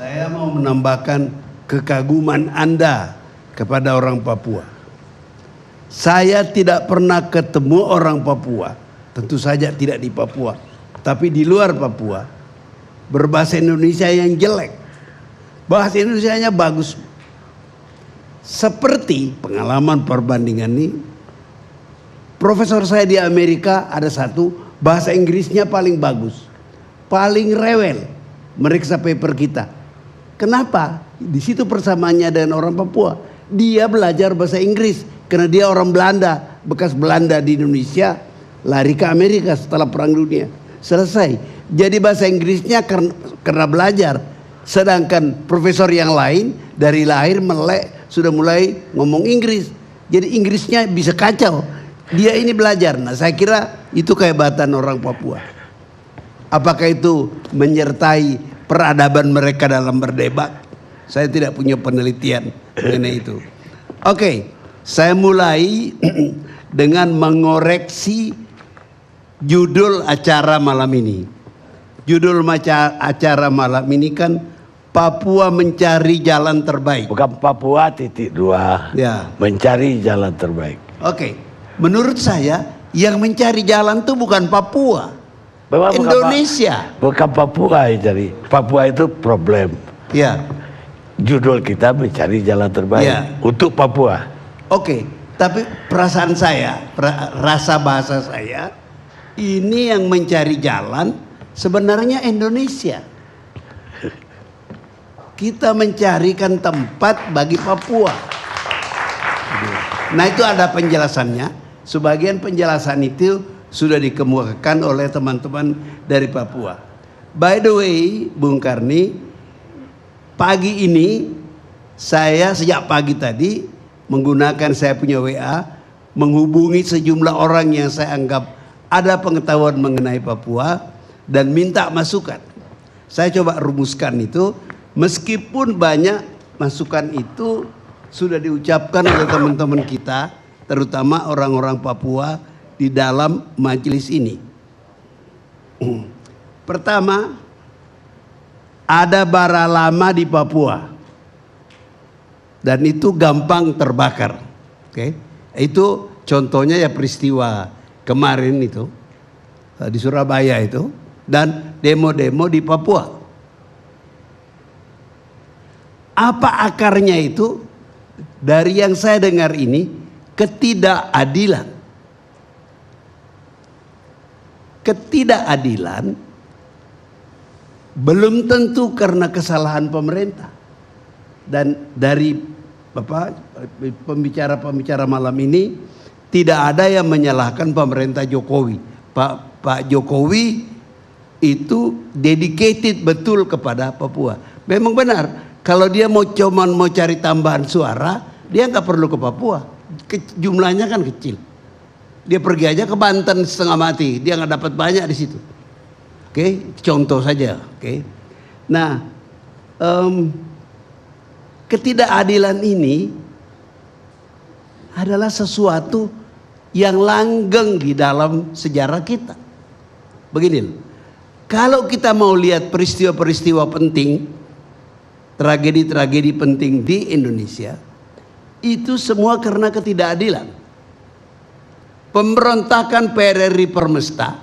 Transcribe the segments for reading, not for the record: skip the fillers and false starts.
Saya mau menambahkan kekaguman Anda kepada orang Papua. Saya tidak pernah ketemu orang Papua, tentu saja tidak di Papua, tapi di luar Papua, berbahasa Indonesia yang jelek. Bahasa Indonesianya bagus. Seperti pengalaman perbandingan ini, profesor saya di Amerika ada satu, bahasa Inggrisnya paling bagus, paling rewel meriksa paper kita. Kenapa? Di situ persamaannya dengan orang Papua. Dia belajar bahasa Inggris karena dia orang Belanda, bekas Belanda di Indonesia, lari ke Amerika setelah Perang Dunia. Selesai. Jadi bahasa Inggrisnya karena belajar. Sedangkan profesor yang lain dari lahir melek sudah mulai ngomong Inggris. Jadi Inggrisnya bisa kacau. Dia ini belajar. Nah, saya kira itu kehebatan orang Papua. Apakah itu menyertai peradaban mereka dalam berdebat? Saya tidak punya penelitian mengenai itu. Oke, saya mulai dengan mengoreksi judul acara malam ini. Judul acara malam ini kan Papua mencari jalan terbaik. Bukan Papua .2. Ya. Mencari jalan terbaik. Oke, menurut saya yang mencari jalan itu bukan Papua. Memang Indonesia. Bukan Papua yang cari. Papua itu problem. Ya. Judul kita mencari jalan terbaik untuk Papua. Oke, tapi perasaan saya, rasa bahasa saya, ini yang mencari jalan sebenarnya Indonesia. Kita mencarikan tempat bagi Papua. Nah, itu ada penjelasannya. Sebagian penjelasan itu sudah dikemukakan oleh teman-teman dari Papua. By the way, Bung Karni, pagi ini saya sejak pagi tadi menggunakan saya punya WA menghubungi sejumlah orang yang saya anggap ada pengetahuan mengenai Papua dan minta masukan. Saya coba rumuskan itu, meskipun banyak masukan itu sudah diucapkan oleh teman-teman kita, terutama orang-orang Papua di dalam majelis ini. Pertama, ada bara lama di Papua dan itu gampang terbakar. Oke, itu contohnya ya peristiwa kemarin itu di Surabaya itu dan demo-demo di Papua. Apa akarnya itu? Dari yang saya dengar ini, ketidakadilan. Ketidakadilan belum tentu karena kesalahan pemerintah. Dan dari pembicara-pembicara malam ini tidak ada yang menyalahkan pemerintah Jokowi. Pak Jokowi itu dedicated betul kepada Papua. Memang benar, kalau dia mau cari tambahan suara, dia nggak perlu ke Papua. Jumlahnya kan kecil. Dia pergi aja ke Banten setengah mati, dia nggak dapat banyak di situ. Oke, contoh saja. Oke, nah ketidakadilan ini adalah sesuatu yang langgeng di dalam sejarah kita. Begini, kalau kita mau lihat peristiwa-peristiwa penting, tragedi-tragedi penting di Indonesia, itu semua karena ketidakadilan. Pemberontakan PRRI Permesta,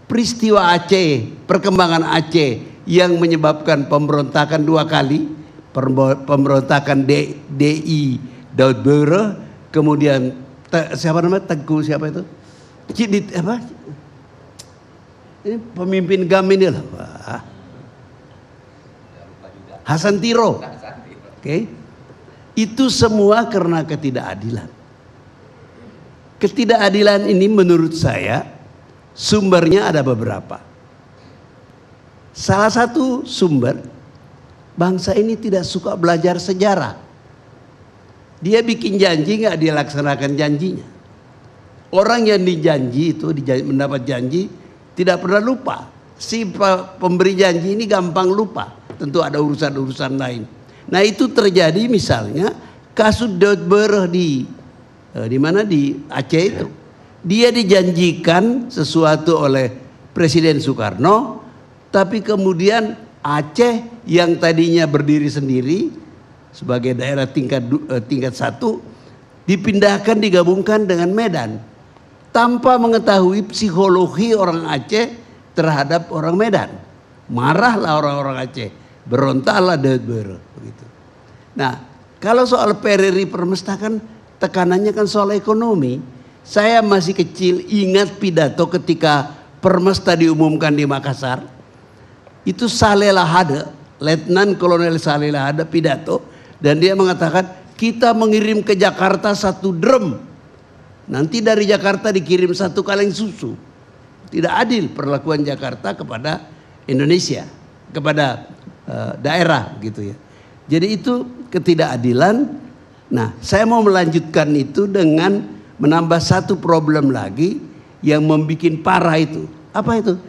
peristiwa Aceh, perkembangan Aceh yang menyebabkan pemberontakan dua kali, pemberontakan DI Daud Bere, kemudian siapa namanya Teguh siapa itu? Apa? Ini pemimpin GAM ini lah. Hasan Tiro. Oke. Itu semua karena ketidakadilan. Ketidakadilan ini menurut saya sumbernya ada beberapa. Salah satu sumber, bangsa ini tidak suka belajar sejarah. Dia bikin janji nggak dia laksanakan janjinya. Orang yang dijanji itu mendapat janji tidak pernah lupa. Si pemberi janji ini gampang lupa. Tentu ada urusan-urusan lain. Nah, itu terjadi misalnya kasus Daud Bere di mana di Aceh itu. Dia dijanjikan sesuatu oleh Presiden Soekarno, tapi kemudian Aceh yang tadinya berdiri sendiri sebagai daerah tingkat 1 dipindahkan, digabungkan dengan Medan tanpa mengetahui psikologi orang Aceh terhadap orang Medan. Marahlah orang-orang Aceh, berontaklah begitu. Nah, kalau soal PRRI Permesta kan tekanannya kan soal ekonomi. Saya masih kecil ingat pidato ketika Permesta diumumkan di Makassar. Itu Saleh Lahade, Letnan Kolonel Saleh Lahade pidato, dan dia mengatakan kita mengirim ke Jakarta 1 drum. Nanti dari Jakarta dikirim 1 kaleng susu. Tidak adil perlakuan Jakarta kepada Indonesia, kepada daerah gitu ya. Jadi itu ketidakadilan. Nah, saya mau melanjutkan itu dengan menambah 1 problem lagi yang membuat parah itu. Apa itu?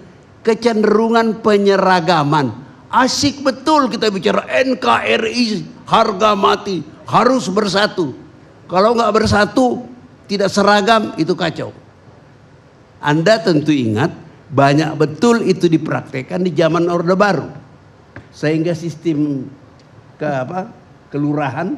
Kecenderungan penyeragaman. Asik betul kita bicara NKRI, harga mati, harus bersatu. Kalau nggak bersatu, tidak seragam, itu kacau. Anda tentu ingat, banyak betul itu dipraktekkan di zaman Orde Baru. Sehingga sistem kelurahan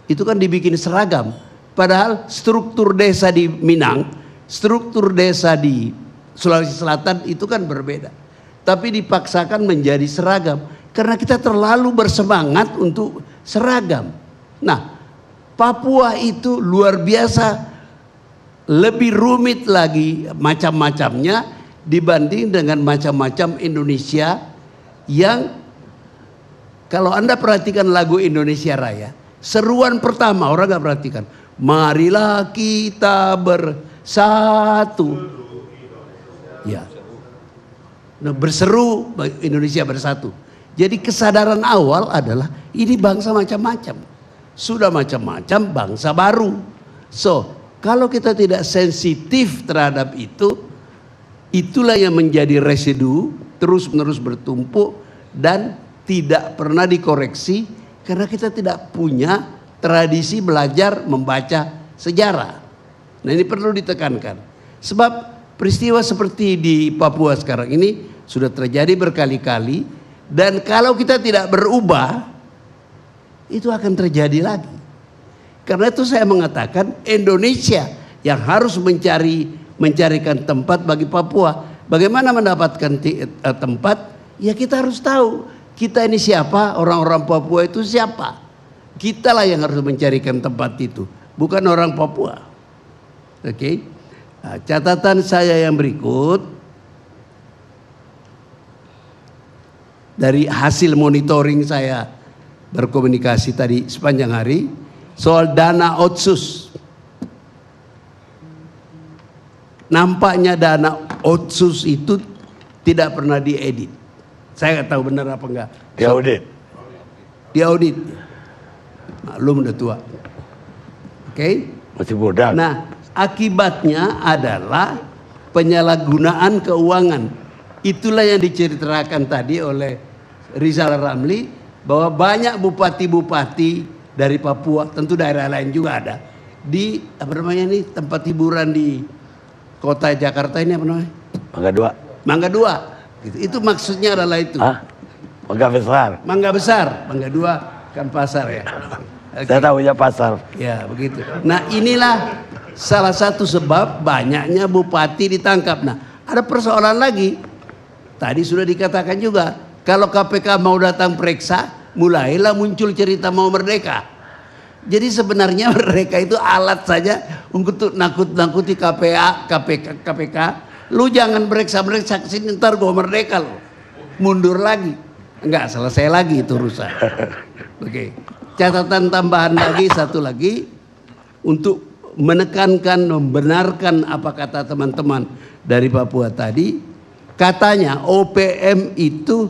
itu kan dibikin seragam. Padahal struktur desa di Minang, struktur desa di Sulawesi Selatan itu kan berbeda. Tapi dipaksakan menjadi seragam karena kita terlalu bersemangat untuk seragam. Nah, Papua itu luar biasa lebih rumit lagi macam-macamnya dibanding dengan macam-macam Indonesia yang kalau Anda perhatikan lagu Indonesia Raya, seruan pertama orang nggak perhatikan. Marilah kita bersatu. Ya. Nah, berseru Indonesia bersatu. Jadi kesadaran awal adalah ini bangsa macam-macam. Sudah macam-macam bangsa baru. So, kalau kita tidak sensitif terhadap itu, itulah yang menjadi residu terus-menerus bertumpuk dan tidak pernah dikoreksi karena kita tidak punya tradisi belajar membaca sejarah. Nah, ini perlu ditekankan. Sebab peristiwa seperti di Papua sekarang ini sudah terjadi berkali-kali dan kalau kita tidak berubah itu akan terjadi lagi. Karena itu saya mengatakan Indonesia yang harus mencarikan tempat bagi Papua. Bagaimana mendapatkan tempat? Ya kita harus tahu kita ini siapa, orang-orang Papua itu siapa. Kitalah yang harus mencarikan tempat itu, bukan orang Papua. Oke. Nah, catatan saya yang berikut dari hasil monitoring saya berkomunikasi tadi sepanjang hari soal dana otsus. Nampaknya dana otsus itu tidak pernah diedit. Saya nggak tahu benar apa enggak. Diaudit. Diaudit. Maklum udah tua. Oke. Masih muda. Nah, akibatnya adalah penyalahgunaan keuangan. Itulah yang diceritakan tadi oleh Rizal Ramli bahwa banyak bupati-bupati dari Papua, tentu daerah lain juga ada, di apa namanya ini tempat hiburan di kota Jakarta ini apa namanya? Mangga Dua. Mangga Dua. Itu maksudnya adalah itu. Hah? Mangga Besar. Mangga Besar, Mangga Dua kan pasar ya. Okay. Saya tahu ya pasar. Ya begitu. Nah inilah salah satu sebab banyaknya bupati ditangkap. Nah ada persoalan lagi. Tadi sudah dikatakan juga, kalau KPK mau datang periksa, mulailah muncul cerita mau merdeka. Jadi sebenarnya mereka itu alat saja untuk nakut-nakuti KPK. Lu jangan meriksa kesini, ntar gue merdeka lo. Mundur lagi. Enggak, selesai lagi itu urusan. Oke. Catatan tambahan lagi, satu lagi. Untuk menekankan, membenarkan apa kata teman-teman dari Papua tadi. Katanya OPM itu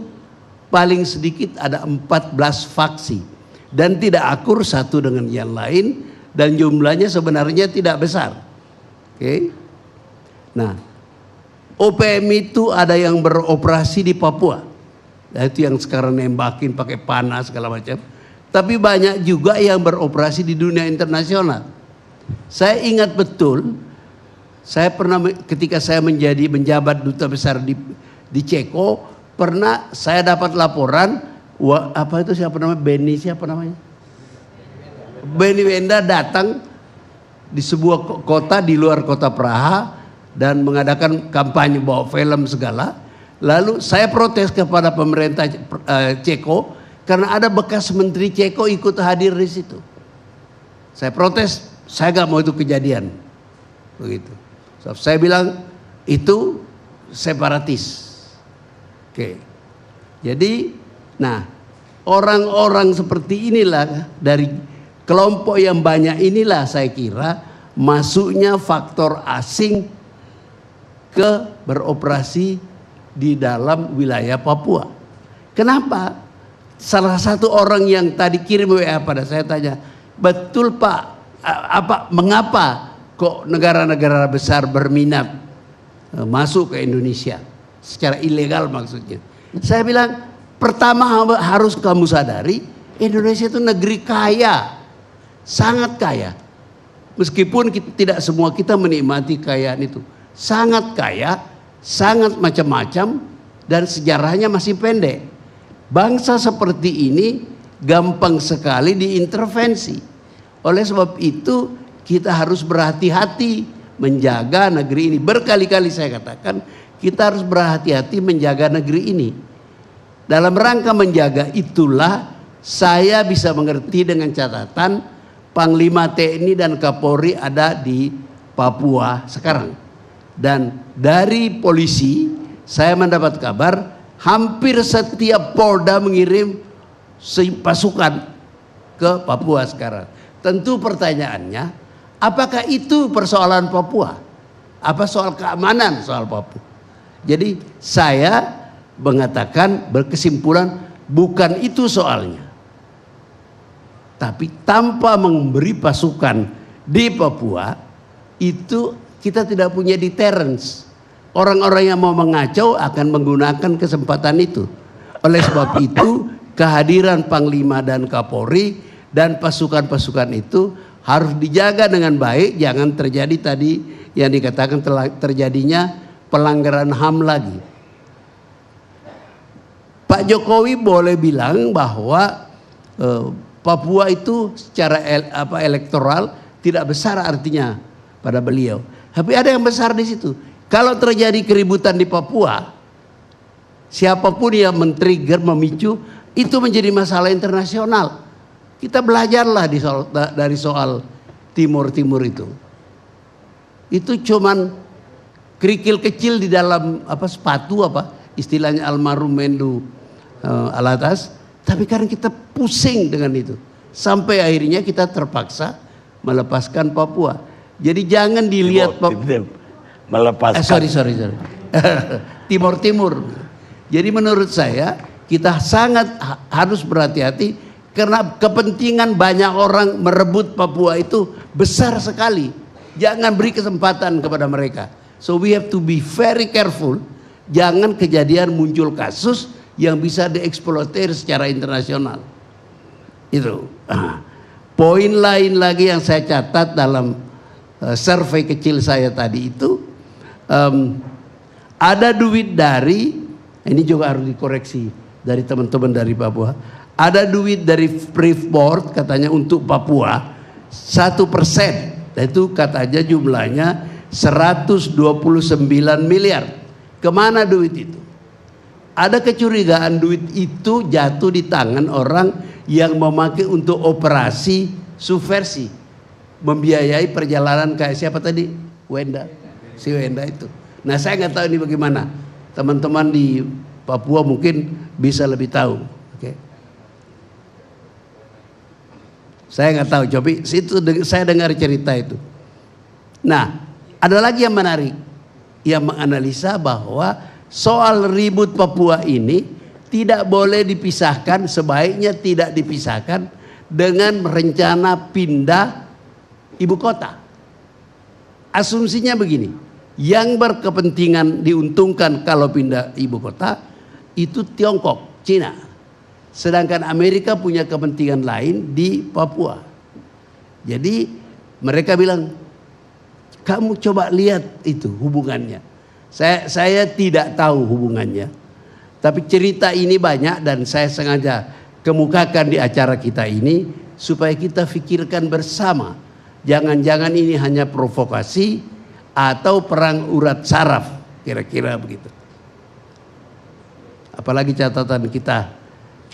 paling sedikit ada 14 faksi dan tidak akur satu dengan yang lain dan jumlahnya sebenarnya tidak besar. Oke. Nah, OPM itu ada yang beroperasi di Papua. Nah, itu yang sekarang nembakin pakai panah segala macam. Tapi banyak juga yang beroperasi di dunia internasional. Saya ingat betul. Saya pernah ketika saya menjabat duta besar di Ceko, pernah saya dapat laporan, apa itu siapa namanya, Benny Wenda datang di sebuah kota di luar kota Praha dan mengadakan kampanye bawa film segala. Lalu saya protes kepada pemerintah Ceko karena ada bekas menteri Ceko ikut hadir di situ. Saya protes, saya gak mau itu kejadian. Begitu. So, saya bilang itu separatis. Oke. Jadi, nah, orang-orang seperti inilah dari kelompok yang banyak inilah saya kira masuknya faktor asing ke beroperasi di dalam wilayah Papua. Kenapa? Salah satu orang yang tadi kirim WA pada saya tanya, betul Pak, mengapa kok negara-negara besar berminat masuk ke Indonesia secara ilegal maksudnya? Saya bilang, pertama harus kamu sadari Indonesia itu negeri kaya, sangat kaya. Meskipun tidak semua kita menikmati kekayaan itu, sangat kaya, sangat macam-macam dan sejarahnya masih pendek. Bangsa seperti ini gampang sekali diintervensi. Oleh sebab itu kita harus berhati-hati menjaga negeri ini. Berkali-kali saya katakan kita harus berhati-hati menjaga negeri ini. Dalam rangka menjaga itulah saya bisa mengerti dengan catatan Panglima TNI dan Kapolri ada di Papua sekarang. Dan dari polisi saya mendapat kabar hampir setiap Polda mengirim pasukan ke Papua sekarang. Tentu pertanyaannya, apakah itu persoalan Papua? Apa soal keamanan soal Papua? Jadi saya mengatakan berkesimpulan bukan itu soalnya. Tapi tanpa memberi pasukan di Papua itu kita tidak punya deterrence. Orang-orang yang mau mengacau akan menggunakan kesempatan itu. Oleh sebab itu kehadiran Panglima dan Kapolri dan pasukan-pasukan itu harus dijaga dengan baik. Jangan terjadi tadi yang dikatakan terjadinya pelanggaran HAM lagi. Pak Jokowi boleh bilang bahwa Papua itu secara elektoral tidak besar artinya pada beliau. Tapi ada yang besar di situ. Kalau terjadi keributan di Papua, siapapun yang men-trigger, memicu, itu menjadi masalah internasional. Kita belajarlah dari soal Timur-Timur itu. Itu cuman kerikil kecil di dalam sepatu istilahnya almarhum Mendu Alatas. Tapi karena kita pusing dengan itu, sampai akhirnya kita terpaksa melepaskan Papua. Jadi jangan dilihat melepaskan. sorry. Timur. Jadi menurut saya kita sangat harus berhati-hati karena kepentingan banyak orang merebut Papua itu besar sekali. Jangan beri kesempatan kepada mereka. So we have to be very careful. Jangan kejadian muncul kasus yang bisa dieksploiter secara internasional. Itu. Poin lain lagi yang saya catat dalam survei kecil saya tadi itu, ada duit dari, ini juga harus dikoreksi dari teman-teman dari Papua, ada duit dari Freeport katanya untuk Papua 1%, itu katanya jumlahnya 129 miliar. Kemana duit itu? Ada kecurigaan duit itu jatuh di tangan orang yang memakai untuk operasi subversi, membiayai perjalanan kayak siapa tadi? Si Wenda itu. Nah saya nggak tahu ini bagaimana. Teman-teman di Papua mungkin bisa lebih tahu. Oke. Saya nggak tahu. Coba situ saya dengar cerita itu. Nah ada lagi yang menarik, yang menganalisa bahwa soal ribut Papua ini tidak boleh dipisahkan, sebaiknya tidak dipisahkan dengan rencana pindah ibu kota. Asumsinya begini, yang berkepentingan diuntungkan kalau pindah ibu kota itu Tiongkok, Cina. Sedangkan Amerika punya kepentingan lain di Papua. Jadi mereka bilang, kamu coba lihat itu hubungannya. Saya tidak tahu hubungannya. Tapi cerita ini banyak dan saya sengaja kemukakan di acara kita ini supaya kita pikirkan bersama. Jangan-jangan ini hanya provokasi atau perang urat saraf, kira-kira begitu. Apalagi catatan kita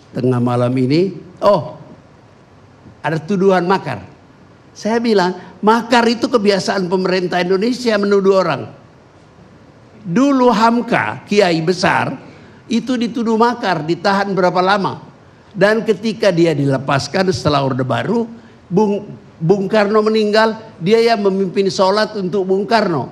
tengah malam ini, ada tuduhan makar. Saya bilang, makar itu kebiasaan pemerintah Indonesia menuduh orang. Dulu Hamka, kiai besar, itu dituduh makar, ditahan berapa lama. Dan ketika dia dilepaskan setelah Orde Baru, Bung Karno meninggal, dia yang memimpin sholat untuk Bung Karno.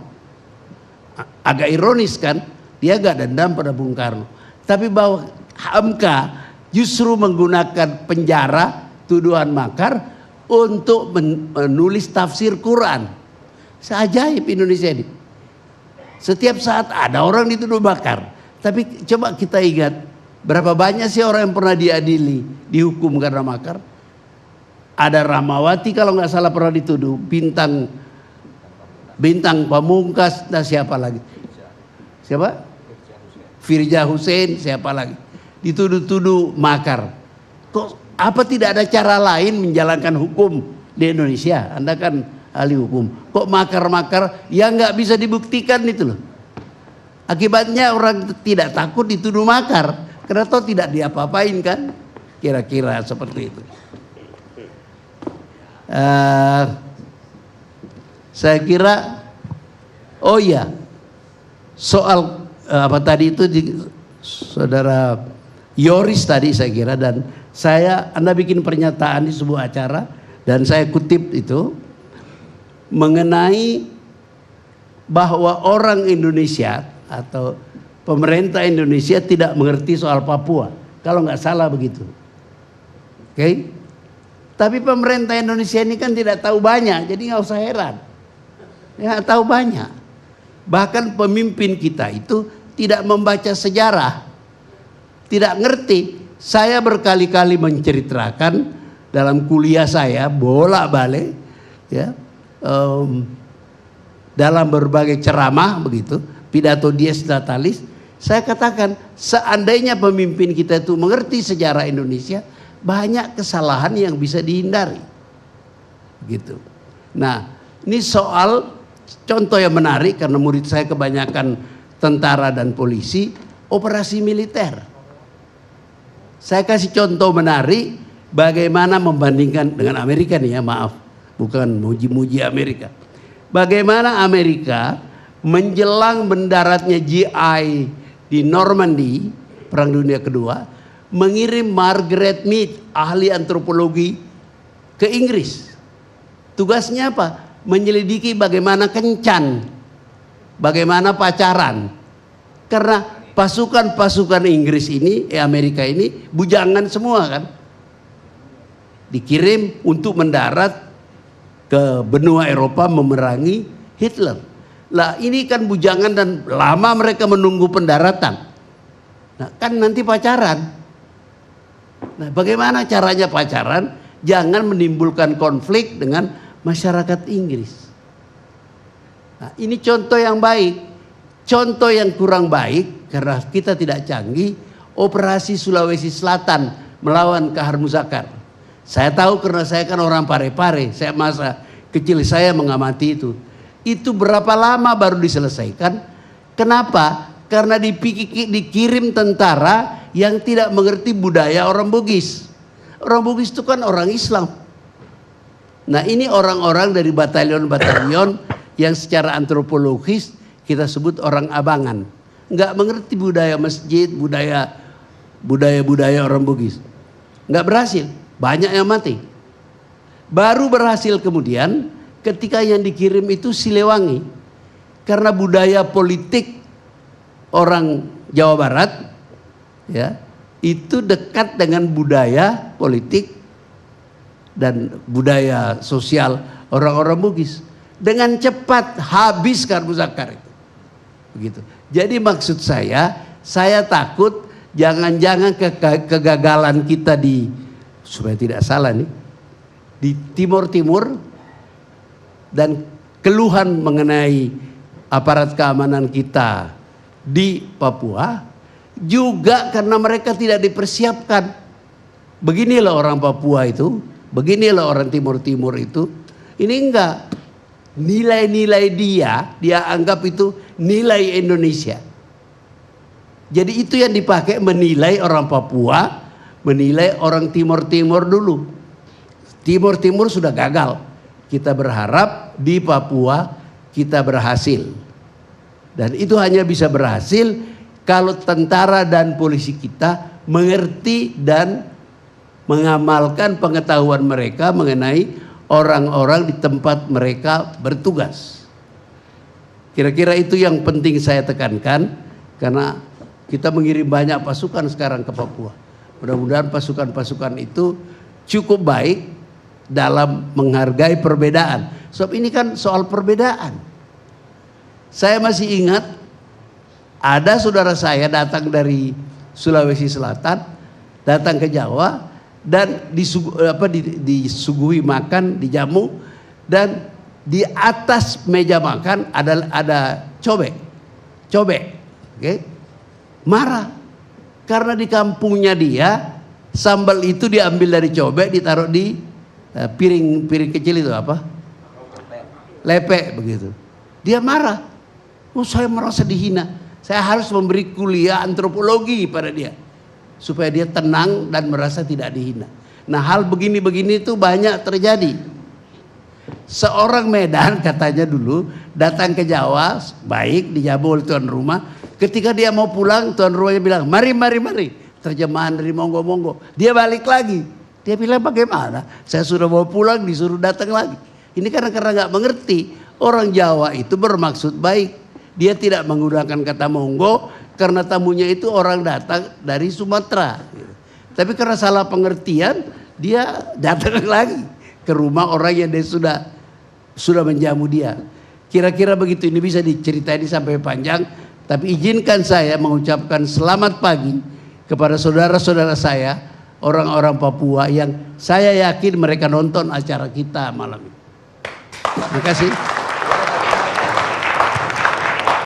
Agak ironis kan, dia agak dendam pada Bung Karno. Tapi bahwa Hamka justru menggunakan penjara, tuduhan makar, untuk menulis tafsir Quran. Seajaib Indonesia ini. Setiap saat ada orang dituduh makar. Tapi coba kita ingat, berapa banyak sih orang yang pernah diadili, dihukum karena makar? Ada Rahmawati kalau nggak salah pernah dituduh, Bintang Pamungkas, dan siapa lagi? Siapa? Firja Hussein, siapa lagi? Dituduh-tuduh makar. Kok apa tidak ada cara lain menjalankan hukum di Indonesia? Anda kan ahli hukum. Kok makar-makar yang nggak bisa dibuktikan itu loh. Akibatnya orang tidak takut dituduh makar. Karena toh tidak diapa-apain kan. Kira-kira seperti itu. Saya kira, soal apa tadi itu saudara Yoris tadi saya kira, dan Anda bikin pernyataan di sebuah acara dan saya kutip itu mengenai bahwa orang Indonesia atau pemerintah Indonesia tidak mengerti soal Papua, kalau nggak salah begitu. Oke? Tapi pemerintah Indonesia ini kan tidak tahu banyak, jadi nggak usah heran. Ya, tahu banyak. Bahkan pemimpin kita itu tidak membaca sejarah, tidak ngerti. Saya berkali-kali menceritakan dalam kuliah saya bolak-balik, ya, dalam berbagai ceramah begitu, pidato Dies Natalis. Saya katakan, seandainya pemimpin kita itu mengerti sejarah Indonesia, banyak kesalahan yang bisa dihindari. Gitu. Nah, ini soal contoh yang menarik karena murid saya kebanyakan tentara dan polisi, operasi militer. Saya kasih contoh menarik bagaimana membandingkan dengan Amerika nih ya, maaf, bukan muji-muji Amerika. Bagaimana Amerika menjelang mendaratnya GI di Normandy, Perang Dunia Kedua, mengirim Margaret Mead, ahli antropologi, ke Inggris. Tugasnya apa? Menyelidiki bagaimana kencan, bagaimana pacaran. Karena pasukan-pasukan Inggris ini, Amerika ini bujangan semua kan. Dikirim untuk mendarat ke benua Eropa memerangi Hitler. Lah ini kan bujangan dan lama mereka menunggu pendaratan. Nah kan nanti pacaran. Nah bagaimana caranya pacaran? Jangan menimbulkan konflik dengan masyarakat Inggris. Nah ini contoh yang baik. Contoh yang kurang baik karena kita tidak canggih, operasi Sulawesi Selatan melawan Kahar Muzakar. Saya tahu karena saya kan orang Parepare, saya masa kecil saya mengamati itu. Itu berapa lama baru diselesaikan? Kenapa? Karena dikirim tentara yang tidak mengerti budaya orang Bugis. Orang Bugis itu kan orang Islam. Nah ini orang-orang dari batalion-batalion yang secara antropologis kita sebut orang abangan. Nggak mengerti budaya masjid, budaya orang Bugis. Nggak berhasil, banyak yang mati. Baru berhasil kemudian ketika yang dikirim itu Siliwangi. Karena budaya politik orang Jawa Barat ya, itu dekat dengan budaya politik dan budaya sosial orang-orang Bugis. Dengan cepat habis Kahar Muzakar itu. Begitu. Jadi maksud saya takut jangan-jangan kegagalan kita supaya tidak salah nih, di Timur Timur dan keluhan mengenai aparat keamanan kita di Papua, juga karena mereka tidak dipersiapkan. Beginilah orang Papua itu, beginilah orang Timur Timur itu. Ini enggak, nilai-nilai dia anggap itu nilai Indonesia. Jadi itu yang dipakai menilai orang Papua, menilai orang Timur Timur dulu. Timur Timur sudah gagal. Kita berharap di Papua kita berhasil. Dan itu hanya bisa berhasil kalau tentara dan polisi kita mengerti dan mengamalkan pengetahuan mereka mengenai orang-orang di tempat mereka bertugas. Kira-kira itu yang penting saya tekankan, karena kita mengirim banyak pasukan sekarang ke Papua. Mudah-mudahan pasukan-pasukan itu cukup baik dalam menghargai perbedaan. Sebab ini kan soal perbedaan. Saya masih ingat ada saudara saya datang dari Sulawesi Selatan, datang ke Jawa dan disuguhi makan, dijamu, dan di atas meja makan ada cobek, okay? Marah karena di kampungnya dia sambal itu diambil dari cobek, ditaruh di piring kecil itu apa? Lepek begitu. Dia marah. Oh, saya merasa dihina. Saya harus memberi kuliah antropologi pada dia supaya dia tenang dan merasa tidak dihina. Nah, hal begini-begini itu banyak terjadi. Seorang Medan katanya dulu datang ke Jawa, baik dijamu oleh tuan rumah. Ketika dia mau pulang, tuan rumahnya bilang, mari. Terjemahan dari monggo. Dia balik lagi. Dia bilang, bagaimana? Saya sudah mau pulang, disuruh datang lagi. Ini karena nggak mengerti. Orang Jawa itu bermaksud baik. Dia tidak menggunakan kata monggo karena tamunya itu orang datang dari Sumatera. Tapi karena salah pengertian, dia datang lagi ke rumah orang yang dia sudah menjamu dia. Kira-kira begitu. Ini bisa diceritain sampai panjang. Tapi izinkan saya mengucapkan selamat pagi kepada saudara-saudara saya, orang-orang Papua yang saya yakin mereka nonton acara kita malam ini. Terima kasih.